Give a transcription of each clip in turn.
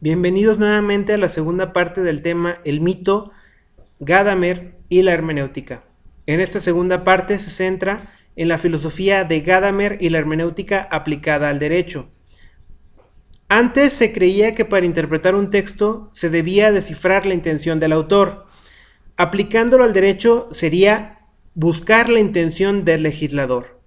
Bienvenidos nuevamente a la segunda parte del tema El mito, Gadamer y la hermenéutica. En esta segunda parte se centra en la filosofía de Gadamer y la hermenéutica aplicada al derecho. Antes se creía que para interpretar un texto se debía descifrar la intención del autor. Aplicándolo al derecho sería buscar la intención del legislador.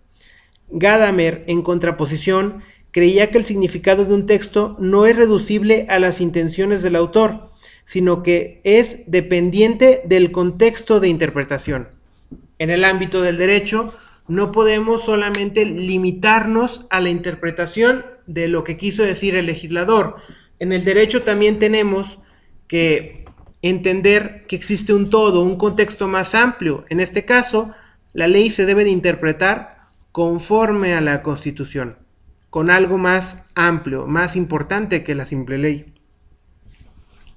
Gadamer, en contraposición, creía que el significado de un texto no es reducible a las intenciones del autor, sino que es dependiente del contexto de interpretación. En el ámbito del derecho, no podemos solamente limitarnos a la interpretación de lo que quiso decir el legislador. En el derecho también tenemos que entender que existe un todo, un contexto más amplio. En este caso, la ley se debe de interpretar conforme a la Constitución, con algo más amplio, más importante que la simple ley.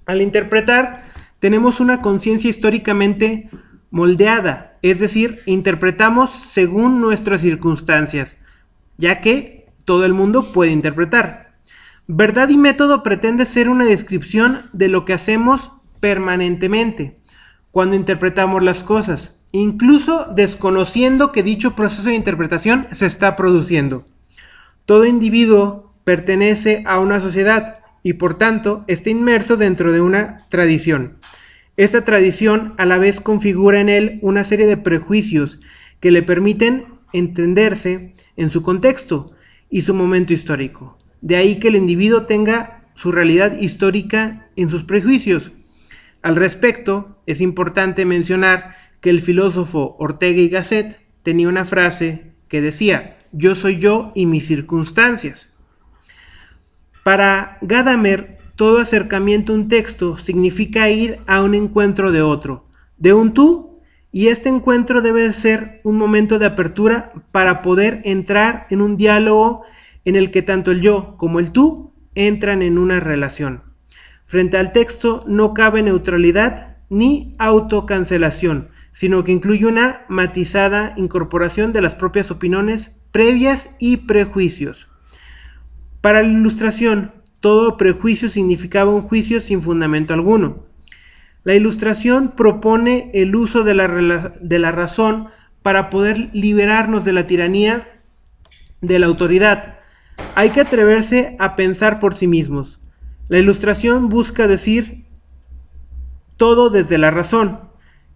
Al interpretar, tenemos una conciencia históricamente moldeada, es decir, interpretamos según nuestras circunstancias, ya que todo el mundo puede interpretar. Verdad y método pretende ser una descripción de lo que hacemos permanentemente cuando interpretamos las cosas, incluso desconociendo que dicho proceso de interpretación se está produciendo. Todo individuo pertenece a una sociedad y por tanto está inmerso dentro de una tradición. Esta tradición a la vez configura en él una serie de prejuicios que le permiten entenderse en su contexto y su momento histórico. De ahí que el individuo tenga su realidad histórica en sus prejuicios. Al respecto, es importante mencionar que el filósofo Ortega y Gasset tenía una frase que decía: yo soy yo y mis circunstancias. Para Gadamer, todo acercamiento a un texto significa ir a un encuentro de otro, de un tú, y este encuentro debe ser un momento de apertura para poder entrar en un diálogo en el que tanto el yo como el tú entran en una relación. Frente al texto no cabe neutralidad ni autocancelación, sino que incluye una matizada incorporación de las propias opiniones previas y prejuicios. Para la Ilustración, todo prejuicio significaba un juicio sin fundamento alguno. La Ilustración propone el uso de la razón para poder liberarnos de la tiranía de la autoridad. Hay que atreverse a pensar por sí mismos. La Ilustración busca decir todo desde la razón.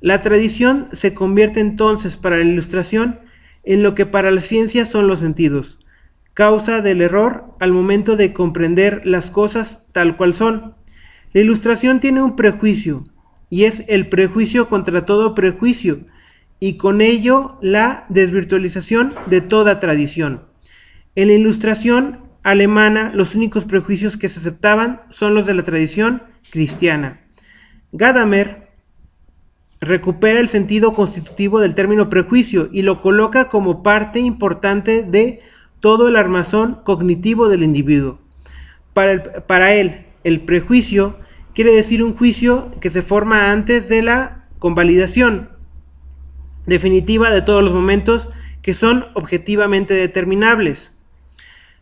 La tradición se convierte entonces para la Ilustración en lo que para la ciencia son los sentidos, causa del error al momento de comprender las cosas tal cual son. La Ilustración tiene un prejuicio, y es el prejuicio contra todo prejuicio, y con ello la desvirtualización de toda tradición. En la Ilustración alemana, los únicos prejuicios que se aceptaban son los de la tradición cristiana. Gadamer recupera el sentido constitutivo del término prejuicio y lo coloca como parte importante de todo el armazón cognitivo del individuo. Para él, el prejuicio quiere decir un juicio que se forma antes de la convalidación definitiva de todos los momentos que son objetivamente determinables.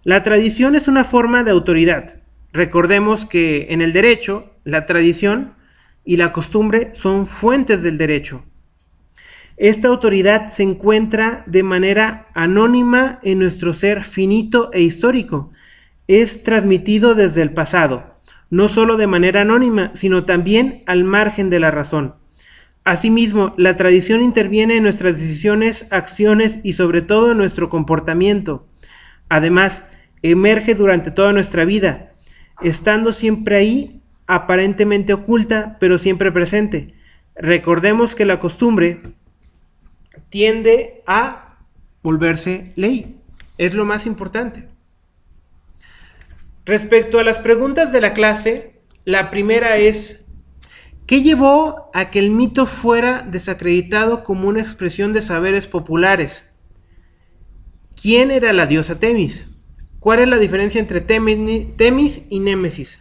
La tradición es una forma de autoridad. Recordemos que en el derecho, la tradición y la costumbre son fuentes del derecho. Esta autoridad se encuentra de manera anónima en nuestro ser finito e histórico. Es transmitido desde el pasado, no solo de manera anónima, sino también al margen de la razón. Asimismo, la tradición interviene en nuestras decisiones, acciones y sobre todo en nuestro comportamiento. Además, emerge durante toda nuestra vida, estando siempre ahí, aparentemente oculta, pero siempre presente. Recordemos que la costumbre tiende a volverse ley. Es lo más importante. Respecto a las preguntas de la clase, la primera es: ¿qué llevó a que el mito fuera desacreditado como una expresión de saberes populares? ¿Quién era la diosa Temis? ¿Cuál es la diferencia entre Temis y Némesis?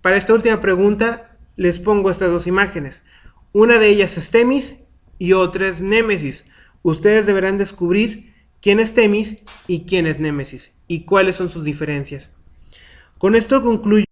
Para esta última pregunta les pongo estas dos imágenes. Una de ellas es Temis y otra es Némesis. Ustedes deberán descubrir quién es Temis y quién es Némesis y cuáles son sus diferencias. Con esto concluyo.